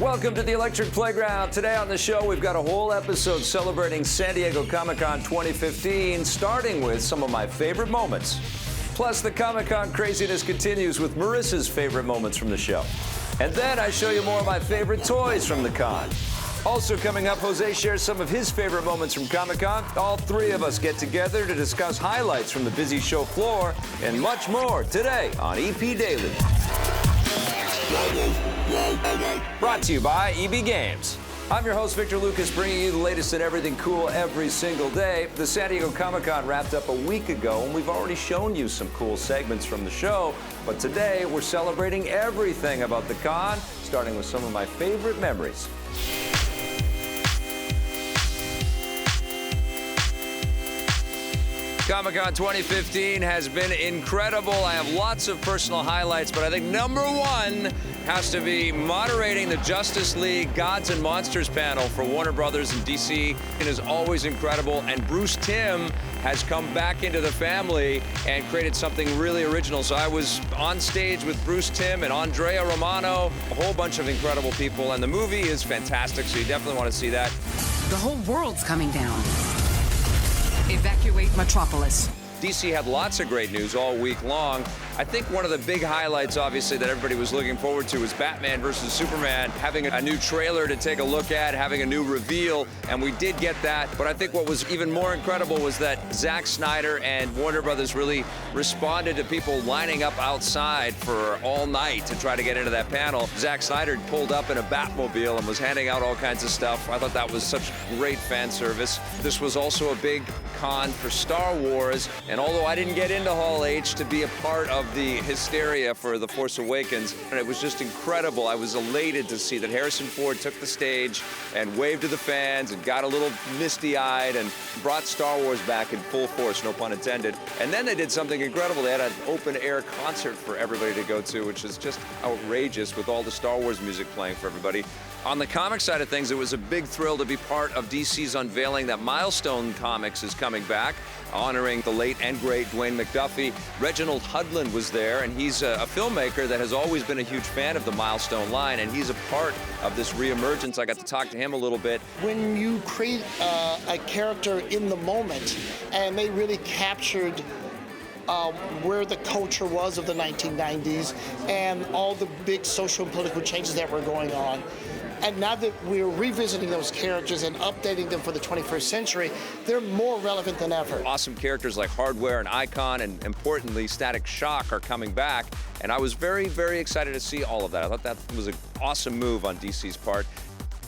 Welcome to the Electric Playground. Today on the show, we've got a whole episode celebrating San Diego Comic-Con 2015, starting with some of my favorite moments. Plus, the Comic-Con craziness continues with Marissa's favorite moments from the show. And then I show you more of my favorite toys from the con. Also coming up, Jose shares some of his favorite moments from Comic-Con. All three of us get together to discuss highlights from the busy show floor and much more today on EP Daily. Brought to you by EB Games. I'm your host, Victor Lucas, bringing you the latest in everything cool every single day. The San Diego Comic-Con wrapped up a week ago, and we've already shown you some cool segments from the show. But today, we're celebrating everything about the con, starting with some of my favorite memories. Comic-Con 2015 has been incredible. I have lots of personal highlights, but I think number one has to be moderating the Justice League Gods and Monsters panel for Warner Brothers and DC. It is always incredible, and Bruce Timm has come back into the family and created something really original. So I was on stage with Bruce Timm and Andrea Romano, a whole bunch of incredible people, and the movie is fantastic, so you definitely want to see that. The whole world's coming down. Evacuate Metropolis. DC had lots of great news all week long. I think one of the big highlights, obviously, that everybody was looking forward to was Batman versus Superman, having a new trailer to take a look at, having a new reveal, and we did get that. But I think what was even more incredible was that Zack Snyder and Warner Brothers really responded to people lining up outside for all night to try to get into that panel. Zack Snyder pulled up in a Batmobile and was handing out all kinds of stuff. I thought that was such great fan service. This was also a big con for Star Wars, and although I didn't get into Hall H to be a part of the hysteria for The Force Awakens, and it was just incredible. I was elated to see that Harrison Ford took the stage and waved to the fans and got a little misty-eyed and brought Star Wars back in full force, no pun intended. And then they did something incredible. They had an open-air concert for everybody to go to, which is just outrageous with all the Star Wars music playing for everybody. On the comic side of things, it was a big thrill to be part of DC's unveiling that Milestone Comics is coming back, honoring the late and great Dwayne McDuffie. Reginald Hudlin was there, and he's a filmmaker that has always been a huge fan of the Milestone line, and he's a part of this reemergence. I got to talk to him a little bit. When you create a character in the moment, and they really captured where the culture was of the 1990s and all the big social and political changes that were going on. And now that we're revisiting those characters and updating them for the 21st century, they're more relevant than ever. Awesome characters like Hardware and Icon, and importantly, Static Shock are coming back. And I was very, very excited to see all of that. I thought that was an awesome move on DC's part.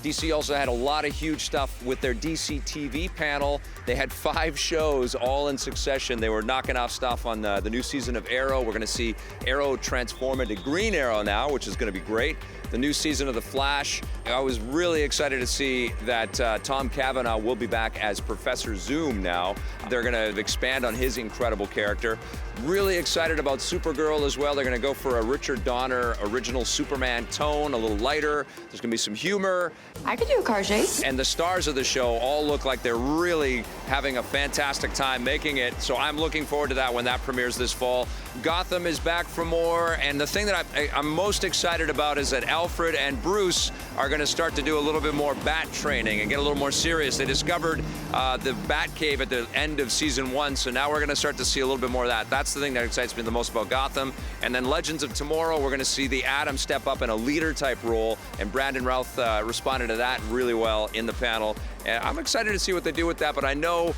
DC also had a lot of huge stuff with their DC TV panel. They had 5 shows all in succession. They were knocking off stuff on the new season of Arrow. We're going to see Arrow transform into Green Arrow now, which is going to be great. The new season of The Flash. I was really excited to see that Tom Cavanaugh will be back as Professor Zoom now. They're going to expand on his incredible character. Really excited about Supergirl as well. They're going to go for a Richard Donner original Superman tone, a little lighter. There's going to be some humor. I could do a car chase. And the stars of the show all look like they're really having a fantastic time making it. So I'm looking forward to that when that premieres this fall. Gotham is back for more. And the thing that I'm most excited about is that Alfred and Bruce are going to start to do a little bit more bat training and get a little more serious. They discovered the Bat Cave at the end of season 1. So now we're going to start to see a little bit more of that. That's the thing that excites me the most about Gotham. And then Legends of Tomorrow, we're going to see the Atom step up in a leader-type role, and Brandon Routh responded to that really well in the panel. And I'm excited to see what they do with that, but I know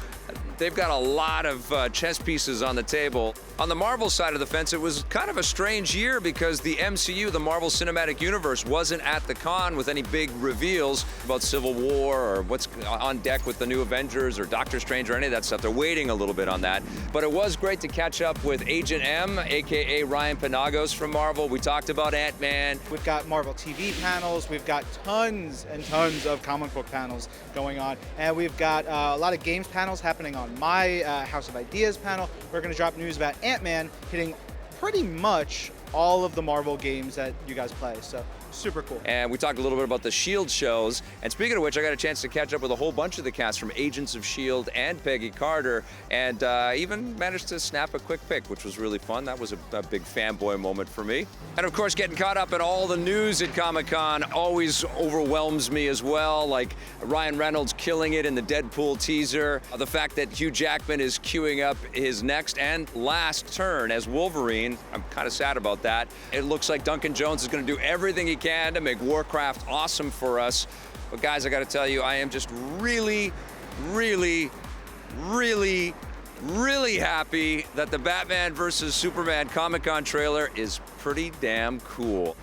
they've got a lot of chess pieces on the table. On the Marvel side of the fence, it was kind of a strange year because the MCU, the Marvel Cinematic Universe, wasn't at the con with any big reveals about Civil War or what's on deck with the new Avengers or Doctor Strange or any of that stuff. They're waiting a little bit on that. But it was great to catch up with Agent M, a.k.a. Ryan Penagos from Marvel. We talked about Ant-Man. We've got Marvel TV panels. We've got tons and tons of comic book panels going on. And we've got a lot of games panels happening on my House of Ideas panel. We're going to drop news about Ant-Man hitting pretty much all of the Marvel games that you guys play. So Super cool. And we talked a little bit about the S.H.I.E.L.D. shows. And speaking of which, I got a chance to catch up with a whole bunch of the cast from Agents of S.H.I.E.L.D. and Peggy Carter, and even managed to snap a quick pic, which was really fun. That was a big fanboy moment for me. And of course, getting caught up in all the news at Comic-Con always overwhelms me as well, like Ryan Reynolds killing it in the Deadpool teaser, the fact that Hugh Jackman is queuing up his next and last turn as Wolverine. I'm kind of sad about that. It looks like Duncan Jones is going to do everything he can to make Warcraft awesome for us. But guys, I got to tell you, I am just really, really, really, really happy that the Batman vs. Superman Comic-Con trailer is pretty damn cool.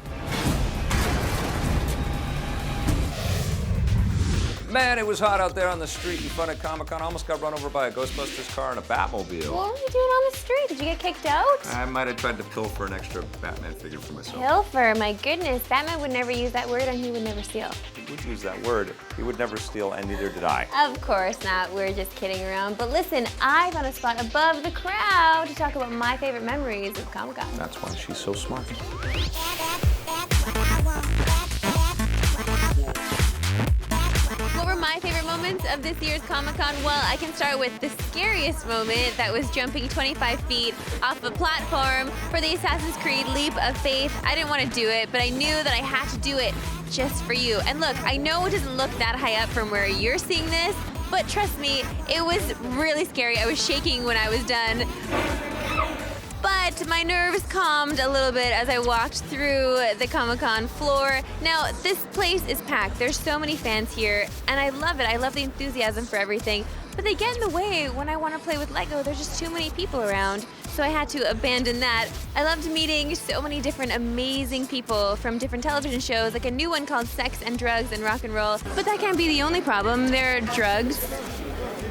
Man, it was hot out there on the street in front of Comic-Con. I almost got run over by a Ghostbusters car and a Batmobile. What were you doing on the street? Did you get kicked out? I might have tried to pilfer an extra Batman figure for myself. Pilfer, my goodness. Batman would never use that word and he would never steal. He would use that word. He would never steal, and neither did I. Of course not. We're just kidding around. But listen, I found a spot above the crowd to talk about my favorite memories of Comic-Con. That's why she's so smart. What were my favorite moments of this year's Comic-Con? Well, I can start with the scariest moment, that was jumping 25 feet off a platform for the Assassin's Creed Leap of Faith. I didn't want to do it, but I knew that I had to do it just for you. And look, I know it doesn't look that high up from where you're seeing this, but trust me, it was really scary. I was shaking when I was done. But my nerves calmed a little bit as I walked through the Comic-Con floor. Now, this place is packed. There's so many fans here, and I love it. I love the enthusiasm for everything. But they get in the way when I want to play with Lego. There's just too many people around, so I had to abandon that. I loved meeting so many different amazing people from different television shows, like a new one called Sex and Drugs and Rock and Roll. But that can't be the only problem. There are drugs.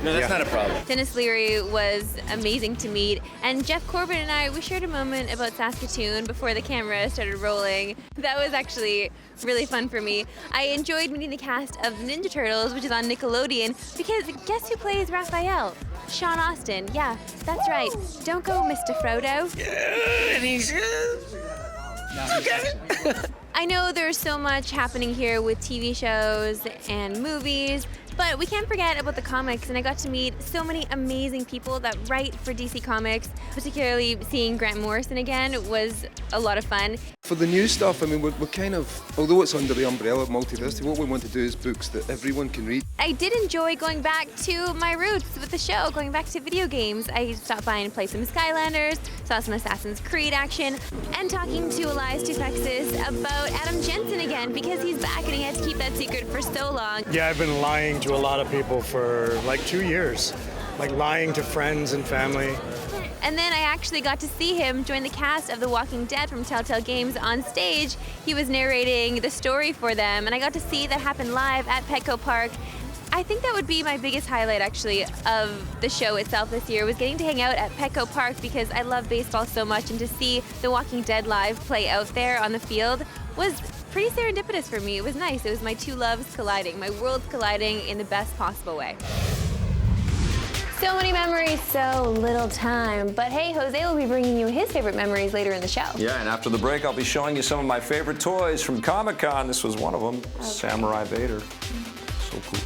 No, that's not a problem. Dennis Leary was amazing to meet, and Jeff Corbett and I, we shared a moment about Saskatoon before the camera started rolling. That was actually really fun for me. I enjoyed meeting the cast of Ninja Turtles, which is on Nickelodeon, because guess who plays Raphael? Sean Astin. Yeah, that's right. Don't go, Mr. Frodo. Yeah, and he's... Okay. I know there's so much happening here with TV shows and movies, but we can't forget about the comics, and I got to meet so many amazing people that write for DC Comics. Particularly seeing Grant Morrison again was a lot of fun. For the new stuff, I mean, we're kind of, although it's under the umbrella of Multiversity, what we want to do is books that everyone can read. I did enjoy going back to my roots with the show, going back to video games. I stopped by and played some Skylanders, saw some Assassin's Creed action, and talking to Elias Tufexis about Adam Jensen again, because he's back and he had to keep that secret for so long. Yeah, I've been lying to a lot of people for like 2 years, like lying to friends and family. And then I actually got to see him join the cast of The Walking Dead from Telltale Games on stage. He was narrating the story for them, and I got to see that happen live at Petco Park. I think that would be my biggest highlight, actually, of the show itself this year, was getting to hang out at Petco Park, because I love baseball so much, and to see The Walking Dead live play out there on the field was pretty serendipitous for me. It was nice. It was my two loves colliding, my worlds colliding in the best possible way. So many memories, so little time. But hey, Jose will be bringing you his favorite memories later in the show. Yeah, and after the break, I'll be showing you some of my favorite toys from Comic-Con. This was one of them, okay. Samurai Vader. So cool.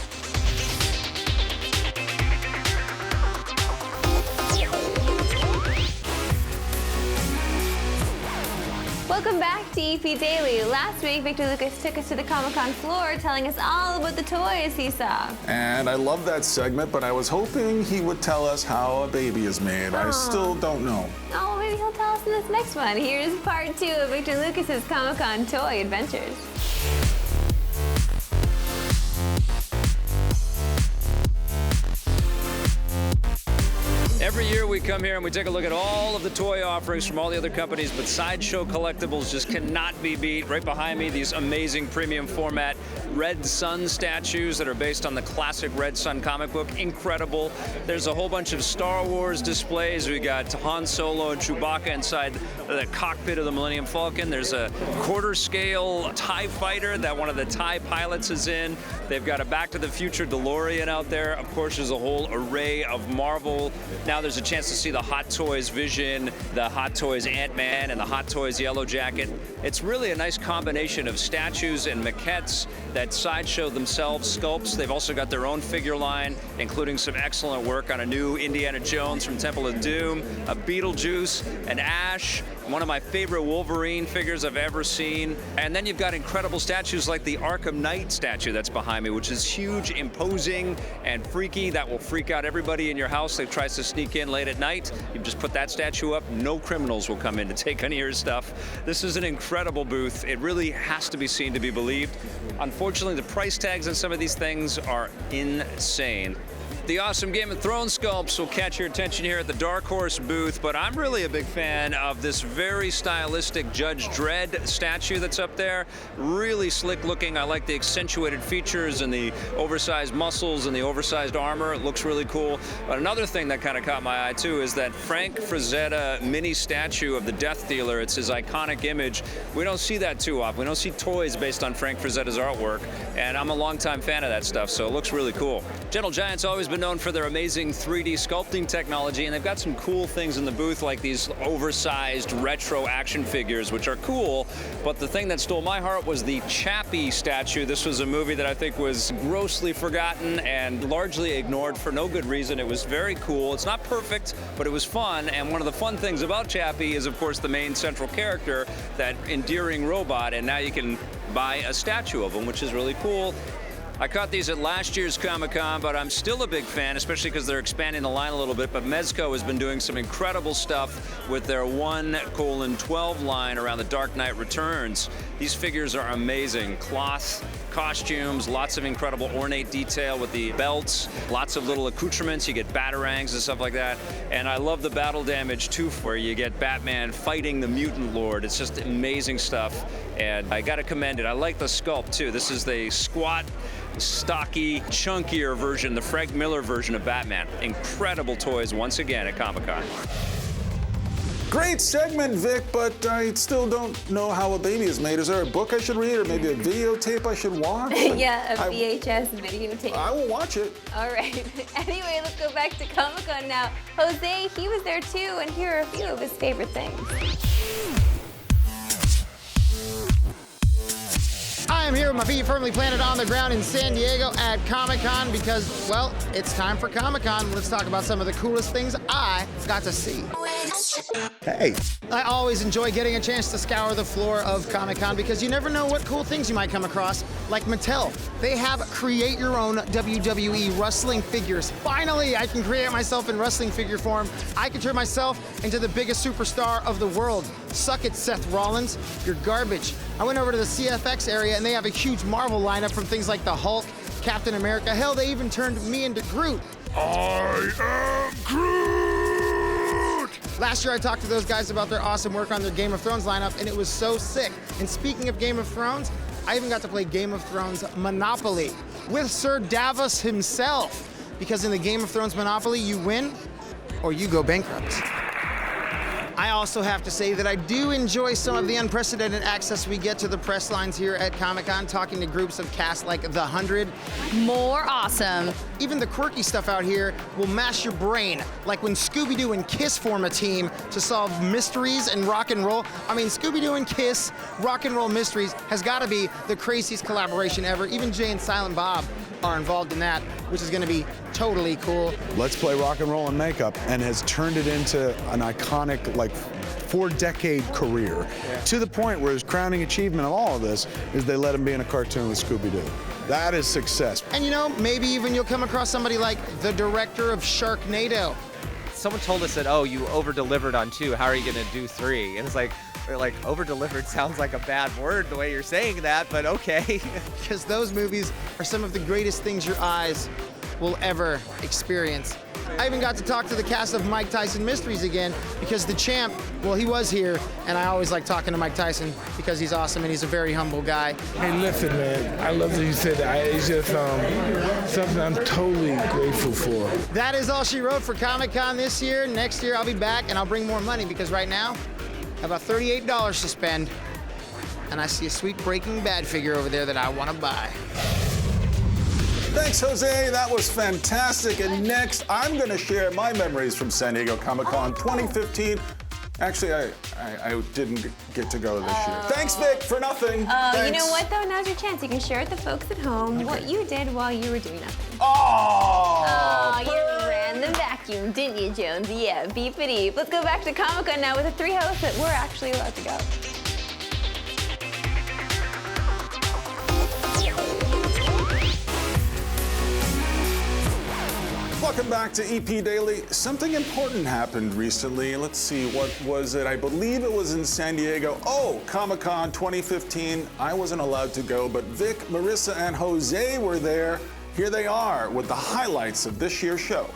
Welcome back to EP Daily. Last week, Victor Lucas took us to the Comic-Con floor telling us all about the toys he saw. And I love that segment, but I was hoping he would tell us how a baby is made. I still don't know. Oh, maybe he'll tell us in this next one. Here's part 2 of Victor Lucas's Comic-Con toy adventures. Every year we come here and we take a look at all of the toy offerings from all the other companies, but Sideshow Collectibles just cannot be beat. Right behind me, these amazing premium format Red Sun statues that are based on the classic Red Sun comic book. Incredible. There's a whole bunch of Star Wars displays. We got Han Solo and Chewbacca inside the cockpit of the Millennium Falcon. There's a quarter scale TIE fighter that one of the TIE pilots is in. They've got a Back to the Future DeLorean out there. Of course, there's a whole array of Marvel. Now there's a chance to see the Hot Toys Vision, the Hot Toys Ant-Man, and the Hot Toys Yellow Jacket. It's really a nice combination of statues and maquettes that sideshow themselves, sculpts. They've also got their own figure line, including some excellent work on a new Indiana Jones from Temple of Doom, a Beetlejuice, an Ash, one of my favorite Wolverine figures I've ever seen. And then you've got incredible statues like the Arkham Knight statue that's behind me, which is huge, imposing, and freaky. That will freak out everybody in your house that tries to sneak in late at night. You just put that statue up, no criminals will come in to take any of your stuff. This is an incredible booth. It really has to be seen to be believed. Unfortunately, the price tags on some of these things are insane. The awesome Game of Thrones sculpts will catch your attention here at the Dark Horse booth, but I'm really a big fan of this very stylistic Judge Dredd statue that's up there. Really slick looking. I like the accentuated features and the oversized muscles and the oversized armor. It looks really cool. But another thing that kind of caught my eye too is that Frank Frazetta mini statue of the Death Dealer. It's his iconic image. We don't see that too often. We don't see toys based on Frank Frazetta's artwork, and I'm a longtime fan of that stuff, so it looks really cool. Gentle Giant's always been known for their amazing 3D sculpting technology, and they've got some cool things in the booth like these oversized retro action figures, which are cool. But the thing that stole my heart was the Chappie statue. This was a movie that I think was grossly forgotten and largely ignored for no good reason. It was very cool. It's not perfect, but it was fun. And one of the fun things about Chappie is, of course, the main central character, that endearing robot. And now you can buy a statue of him, which is really cool. I caught these at last year's Comic-Con, but I'm still a big fan, especially because they're expanding the line a little bit. But Mezco has been doing some incredible stuff with their 1:12 line around the Dark Knight Returns. These figures are amazing. Cloth, costumes, lots of incredible ornate detail with the belts, lots of little accoutrements. You get batarangs and stuff like that. And I love the battle damage too, where you get Batman fighting the Mutant Lord. It's just amazing stuff, and I gotta commend it. I like the sculpt too. This is the squat, stocky, chunkier version, the Frank Miller version of Batman. Incredible toys once again at Comic-Con. Great segment, Vic, but I still don't know how a baby is made. Is there a book I should read or maybe a videotape I should watch? Yeah, a VHS videotape. I will watch it. All right. Anyway, let's go back to Comic-Con now. Jose, he was there too, and here are a few of his favorite things. I am here with my feet firmly planted on the ground in San Diego at Comic-Con because, well, it's time for Comic-Con. Let's talk about some of the coolest things I got to see. Hey. I always enjoy getting a chance to scour the floor of Comic-Con because you never know what cool things you might come across, like Mattel. They have create your own WWE wrestling figures. Finally, I can create myself in wrestling figure form. I can turn myself into the biggest superstar of the world. Suck it, Seth Rollins. You're garbage. I went over to the CFX area and they have a huge Marvel lineup from things like the Hulk, Captain America. Hell, they even turned me into Groot. I am Groot! Last year I talked to those guys about their awesome work on their Game of Thrones lineup, and it was so sick. And speaking of Game of Thrones, I even got to play Game of Thrones Monopoly with Sir Davos himself. Because in the Game of Thrones Monopoly, you win or you go bankrupt. I also have to say that I do enjoy some of the unprecedented access we get to the press lines here at Comic-Con, talking to groups of cast like The 100. More awesome. Even the quirky stuff out here will mash your brain, like when Scooby-Doo and Kiss form a team to solve mysteries and rock and roll. I mean, Scooby-Doo and Kiss, rock and roll mysteries has got to be the craziest collaboration ever. Even Jay and Silent Bob are involved in that, which is going to be totally cool. Let's Play Rock and Roll and Makeup and has turned it into an iconic, like, 4-decade career. To the point where his crowning achievement of all of this is they let him be in a cartoon with Scooby-Doo. That is success. And you know, maybe even you'll come across somebody like the director of Sharknado. Someone told us that, oh, you over-delivered on 2, how are you gonna do 3? And it's like, over-delivered sounds like a bad word the way you're saying that, but okay. Because those movies are some of the greatest things your eyes will ever experience. I even got to talk to the cast of Mike Tyson Mysteries again because the champ, well, he was here, and I always like talking to Mike Tyson because he's awesome and he's a very humble guy. Hey, listen, man, I love that you said that. It's just something I'm totally grateful for. That is all she wrote for Comic-Con this year. Next year I'll be back and I'll bring more money because right now I have about $38 to spend, and I see a sweet Breaking Bad figure over there that I want to buy. Thanks, Jose. That was fantastic. And next, I'm going to share my memories from San Diego Comic-Con 2015. Actually, I didn't get to go this year. Thanks, Vic, for nothing. You Thanks. know what, though? Now's your chance. You can share with the folks at home what you did while you were doing nothing. Oh, you ran the vacuum, didn't you, Jones? Yeah, beepity. Let's go back to Comic-Con now with the 3 hosts that we're actually allowed to go. Welcome back to EP Daily. Something important happened recently. Let's see, what was it? I believe it was in San Diego. Oh, Comic-Con 2015. I wasn't allowed to go, but Vic, Marissa, and Jose were there. Here they are with the highlights of this year's show.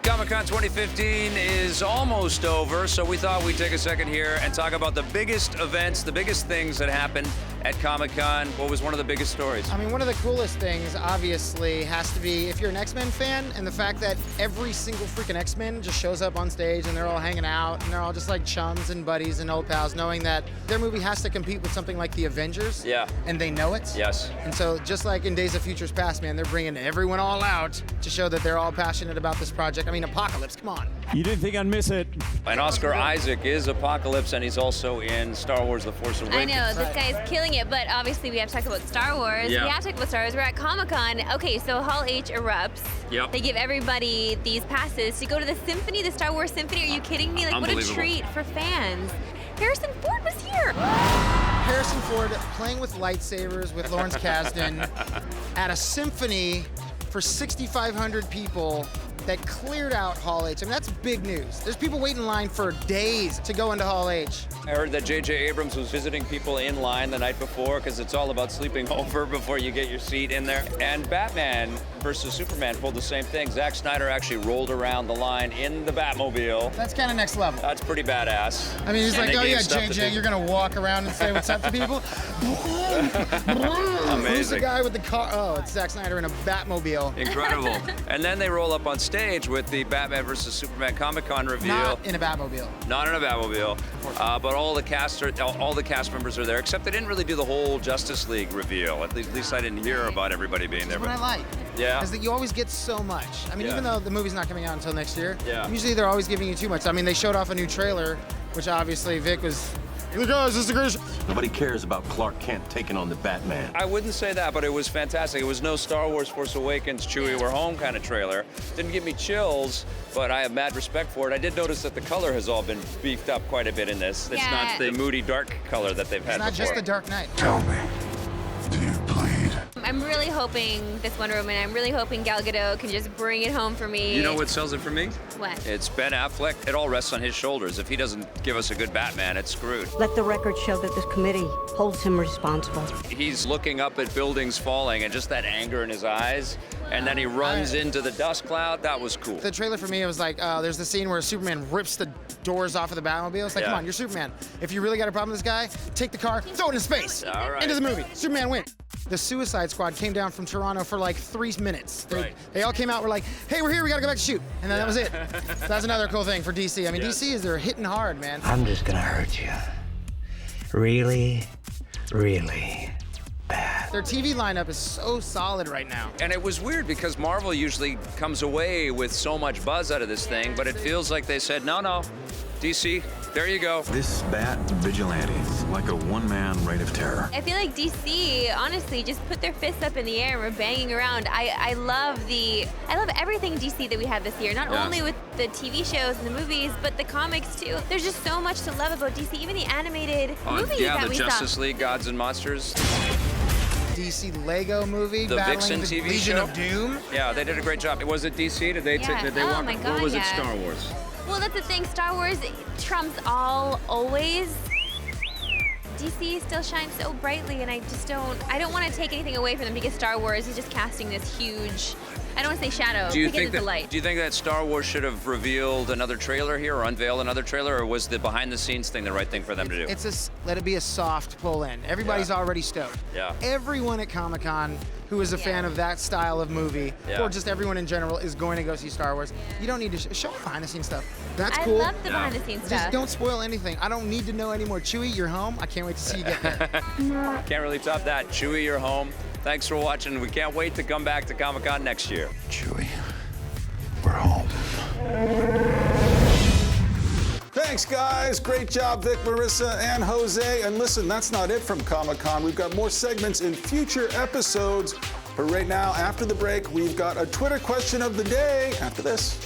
Comic-Con 2015 is almost over, so we thought we'd take a second here and talk about the biggest events, the biggest things that happened at Comic-Con. What was one of the biggest stories? I mean, one of the coolest things, obviously, has to be if you're an X-Men fan, and the fact that every single freaking X-Men just shows up on stage and they're all hanging out and they're all just like chums and buddies and old pals, knowing that their movie has to compete with something like the Avengers. Yeah. And they know it. Yes. And so just like in Days of Futures Past, man, they're bringing everyone all out to show that they're all passionate about this project. I mean, Apocalypse, come on. You didn't think I'd miss it. And Oscar Isaac is Apocalypse, and he's also in Star Wars The Force Awakens. I know, this guy is killing it, but obviously we have to talk about Star Wars. Yeah. We have to talk about Star Wars. We're at Comic-Con. Okay, so Hall H erupts. Yep. They give everybody these passes to go to the Symphony, the Star Wars Symphony. Are you kidding me? Like, what a treat for fans. Harrison Ford was here. Harrison Ford playing with lightsabers with Lawrence Kasdan at a symphony for 6,500 people that cleared out Hall H. I mean, that's big news. There's people waiting in line for days to go into Hall H. I heard that J.J. Abrams was visiting people in line the night before because it's all about sleeping over before you get your seat in there. And Batman versus Superman pulled the same thing. Zack Snyder actually rolled around the line in the Batmobile. That's kind of next level. That's pretty badass. I mean, he's And like, they oh gave yeah, stuff to JJ, you're gonna walk around and say what's up to people? Who's the guy with the car? Oh, it's Zack Snyder in a Batmobile. Incredible. And then they roll up on stage with the Batman versus Superman Comic-Con reveal. Not in a Batmobile. Not in a Batmobile, but all the cast members are there, except they didn't really do the whole Justice League reveal. At least I didn't hear about everybody being there. That's what I like. Yeah. Is that you always get so much. I mean, Yeah. even though the movie's not coming out until next year, Yeah. usually they're always giving you too much. I mean, they showed off a new trailer, which obviously Vic was, look guys, this is the greatest. Nobody cares about Clark Kent taking on the Batman. I wouldn't say that, but it was fantastic. It was no Star Wars Force Awakens, Chewie, we're home kind of trailer. Didn't give me chills, but I have mad respect for it. I did notice that the color has all been beefed up quite a bit in this. It's Yeah. not the moody, dark color that they've had It's not before. just the Dark Knight. Tell me, do you bleed? I'm really hoping this Wonder Woman, I'm really hoping Gal Gadot can just bring it home for me. You know what sells it for me? What? It's Ben Affleck. It all rests on his shoulders. If he doesn't give us a good Batman, it's screwed. Let the record show that this committee holds him responsible. He's looking up at buildings falling and just that anger in his eyes, and then he runs into the dust cloud. That was cool. The trailer for me, it was like, there's the scene where Superman rips the doors off of the Batmobile. It's like, Yeah. come on, you're Superman. If you really got a problem with this guy, take the car, throw it into space. All right. Into the movie. Superman wins. The Suicide Squad came down from Toronto for like 3 minutes. They all came out, were like, hey, we're here, we gotta go back to shoot. And then that was it. So that's another cool thing for DC. I mean, DC they're hitting hard, man. I'm just gonna hurt you. Really, really bad. Their TV lineup is so solid right now. And it was weird because Marvel usually comes away with so much buzz out of this thing, but it feels like they said, no, DC, there you go. This Bat vigilante is like a one-man reign of terror. I feel like DC, honestly, just put their fists up in the air and we're banging around. I love everything DC that we had this year. Not Yeah. only with the TV shows and the movies, but the comics too. There's just so much to love about DC. Even the animated movies yeah, that the we Justice saw. League, Gods and Monsters. DC Lego movie, The battling Vixen the TV Legion show. of Doom. Yeah, they did a great job. Was it DC? Did they Yeah. did they Oh walk? my God, or was it yeah. Star Wars? Well, that's the thing. Star Wars trumps all always. DC still shines so brightly, and I don't want to take anything away from them because Star Wars is just casting this huge, I don't want to say shadow, Do you because think it's a light. that? Do you think that Star Wars should have revealed another trailer here or unveiled another trailer, or was the behind-the-scenes thing the right thing for them to do? Let it be a soft pull in. Everybody's already stoked. Yeah. Everyone at Comic-Con who is a fan of that style of movie, Yeah. or just everyone in general, is going to go see Star Wars. You don't need to show behind-the-scenes stuff. That's I cool. love the behind-the-scenes stuff. Just don't spoil anything. I don't need to know anymore. Chewie, you're home. I can't wait to see you get there. Can't really top that. Chewie, you're home. Thanks for watching. We can't wait to come back to Comic-Con next year. Chewie, we're home. Thanks, guys. Great job, Vic, Marissa, and Jose. And listen, that's not it from Comic-Con. We've got more segments in future episodes. But right now, after the break, we've got a Twitter question of the day after this.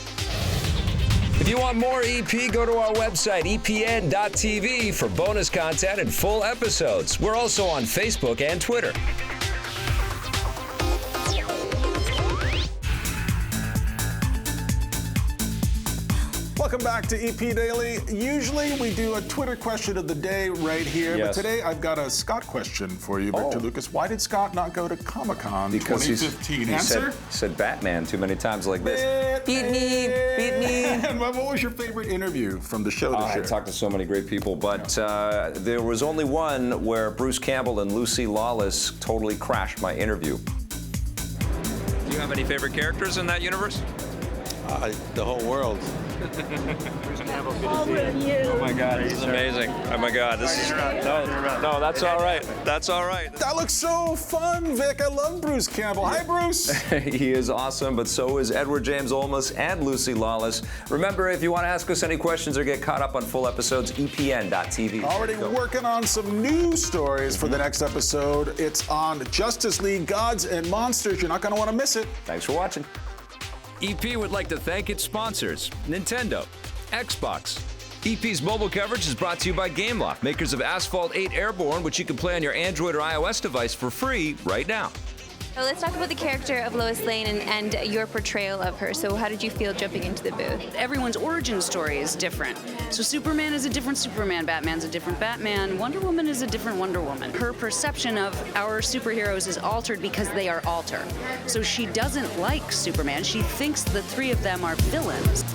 If you want more EP, go to our website, epn.tv, for bonus content and full episodes. We're also on Facebook and Twitter. Welcome back to EP Daily. Usually we do a Twitter question of the day right here, Yes. but today I've got a Scott question for you, Victor Lucas. Why did Scott not go to Comic-Con 2015? he Answer? said Batman too many times like this. Beat me, beat me. And what was your favorite interview from the show this I year? talked to so many great people, but there was only one where Bruce Campbell and Lucy Lawless totally crashed my interview. Do you have any favorite characters in that universe? The whole world. Oh my God, this is amazing. Oh my God, this is no, that's all right. That's all right. That looks so fun, Vic. I love Bruce Campbell. Hi, Bruce. He is awesome, but so is Edward James Olmos and Lucy Lawless. Remember, if you want to ask us any questions or get caught up on full episodes, epn.tv. Already working on some new stories for the next episode. It's on Justice League Gods and Monsters. You're not going to want to miss it. Thanks for watching. EP would like to thank its sponsors, Nintendo, Xbox. EP's mobile coverage is brought to you by Gameloft, makers of Asphalt 8 Airborne, which you can play on your Android or iOS device for free right now. So let's talk about the character of Lois Lane and your portrayal of her. So how did you feel jumping into the booth? Everyone's origin story is different. So Superman is a different Superman, Batman's a different Batman, Wonder Woman is a different Wonder Woman. Her perception of our superheroes is altered because they are alter. So she doesn't like Superman. She thinks the three of them are villains.